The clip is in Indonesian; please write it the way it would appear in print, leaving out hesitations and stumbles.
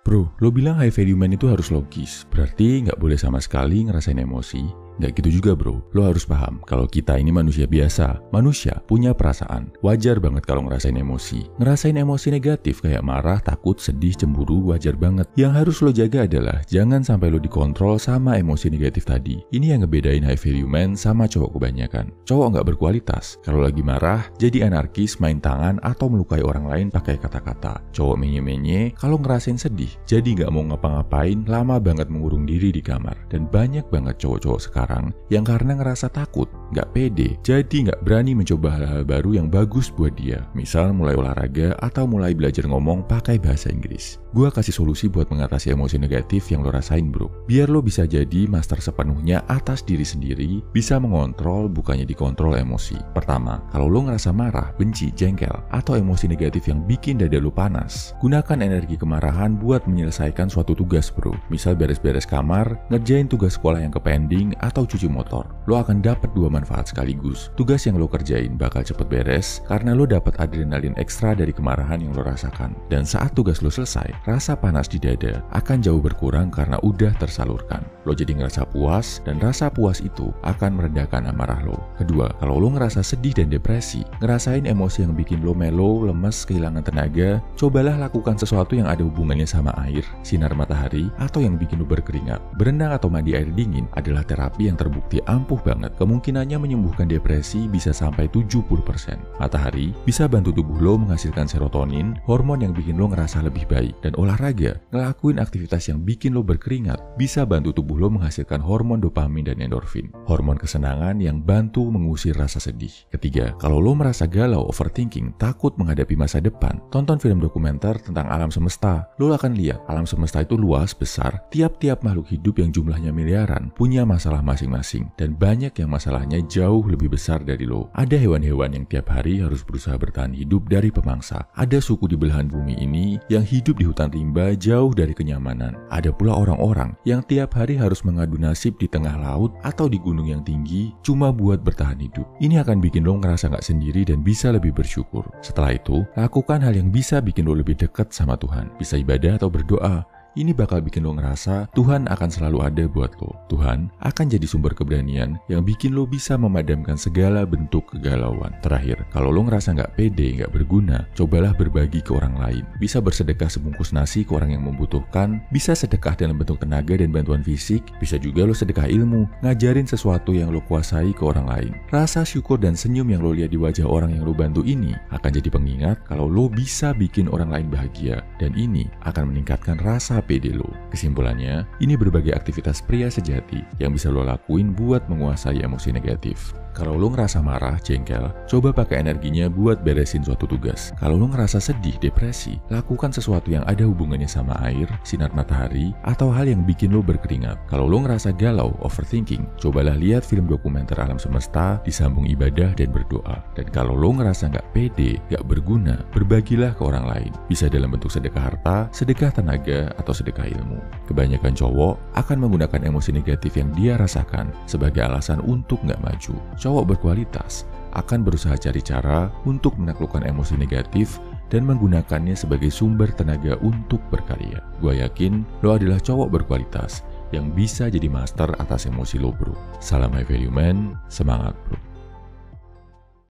Bro, lo bilang high value man itu harus logis, berarti nggak boleh sama sekali ngerasain emosi? Nggak gitu juga bro, lo harus paham kalau kita ini manusia biasa. Manusia punya perasaan, wajar banget kalau ngerasain emosi. Ngerasain emosi negatif kayak marah, takut, sedih, cemburu, wajar banget. Yang harus lo jaga adalah jangan sampai lo dikontrol sama emosi negatif tadi. Ini yang ngebedain high value man sama cowok kebanyakan. Cowok nggak berkualitas, kalau lagi marah jadi anarkis, main tangan, atau melukai orang lain pakai kata-kata. Cowok menye-menye kalau ngerasain sedih, jadi nggak mau ngapa-ngapain, lama banget mengurung diri di kamar. Dan banyak banget cowok-cowok sekarang yang karena ngerasa takut, nggak pede, jadi nggak berani mencoba hal-hal baru yang bagus buat dia. Misal mulai olahraga atau mulai belajar ngomong pakai bahasa Inggris. Gua kasih solusi buat mengatasi emosi negatif yang lo rasain bro. Biar lo bisa jadi master sepenuhnya atas diri sendiri, bisa mengontrol bukannya dikontrol emosi. Pertama, kalau lo ngerasa marah, benci, jengkel, atau emosi negatif yang bikin dada lo panas, gunakan energi kemarahan buat menyelesaikan suatu tugas bro. Misal beres-beres kamar, ngerjain tugas sekolah yang kepending, atau cuci motor. Lo akan dapat dua manfaat sekaligus. Tugas yang lo kerjain bakal cepet beres karena lo dapat adrenalin ekstra dari kemarahan yang lo rasakan. Dan saat tugas lo selesai, rasa panas di dada akan jauh berkurang karena udah tersalurkan. Lo jadi ngerasa puas, dan rasa puas itu akan meredakan amarah lo. Kedua, kalau lo ngerasa sedih dan depresi, ngerasain emosi yang bikin lo melo, lemes, kehilangan tenaga, cobalah lakukan sesuatu yang ada hubungannya sama air, sinar matahari, atau yang bikin lo berkeringat. Berenang atau mandi air dingin adalah terapi yang terbukti ampuh banget. Kemungkinannya menyembuhkan depresi bisa sampai 70%. Matahari bisa bantu tubuh lo menghasilkan serotonin, hormon yang bikin lo ngerasa lebih baik. Dan olahraga, ngelakuin aktivitas yang bikin lo berkeringat, bisa bantu tubuh lo menghasilkan hormon dopamin dan endorfin, hormon kesenangan yang bantu mengusir rasa sedih. Ketiga, kalau lo merasa galau, overthinking, takut menghadapi masa depan, tonton film dokumenter tentang alam semesta. Lo akan lihat alam semesta itu luas, besar, tiap-tiap makhluk hidup yang jumlahnya miliaran punya masalah masing-masing, dan banyak yang masalahnya jauh lebih besar dari lo. Ada hewan-hewan yang tiap hari harus berusaha bertahan hidup dari pemangsa. Ada suku di belahan bumi ini yang hidup di hutan rimba jauh dari kenyamanan. Ada pula orang-orang yang tiap hari harus mengadu nasib di tengah laut atau di gunung yang tinggi cuma buat bertahan hidup. Ini akan bikin lo ngerasa gak sendiri dan bisa lebih bersyukur. Setelah itu, lakukan hal yang bisa bikin lo lebih dekat sama Tuhan. Bisa ibadah atau berdoa. Ini bakal bikin lo ngerasa Tuhan akan selalu ada buat lo. Tuhan akan jadi sumber keberanian yang bikin lo bisa memadamkan segala bentuk kegalauan. Terakhir, kalau lo ngerasa nggak pede, nggak berguna, cobalah berbagi ke orang lain. Bisa bersedekah sebungkus nasi ke orang yang membutuhkan, bisa sedekah dalam bentuk tenaga dan bantuan fisik, bisa juga lo sedekah ilmu, ngajarin sesuatu yang lo kuasai ke orang lain. Rasa syukur dan senyum yang lo lihat di wajah orang yang lo bantu ini akan jadi pengingat kalau lo bisa bikin orang lain bahagia, dan ini akan meningkatkan rasa pede lo. Kesimpulannya, ini berbagai aktivitas pria sejati yang bisa lo lakuin buat menguasai emosi negatif. Kalau lo ngerasa marah, jengkel, coba pakai energinya buat beresin suatu tugas. Kalau lo ngerasa sedih, depresi, lakukan sesuatu yang ada hubungannya sama air, sinar matahari, atau hal yang bikin lo berkeringat. Kalau lo ngerasa galau, overthinking, cobalah lihat film dokumenter alam semesta, disambung ibadah dan berdoa. Dan kalau lo ngerasa nggak pede, nggak berguna, berbagilah ke orang lain. Bisa dalam bentuk sedekah harta, sedekah tenaga, atau sedekah ilmu. Kebanyakan cowok akan menggunakan emosi negatif yang dia rasakan sebagai alasan untuk nggak maju. Cowok berkualitas akan berusaha cari cara untuk menaklukkan emosi negatif dan menggunakannya sebagai sumber tenaga untuk berkarya. Gua yakin lo adalah cowok berkualitas yang bisa jadi master atas emosi lo bro. Salam high value man, semangat bro.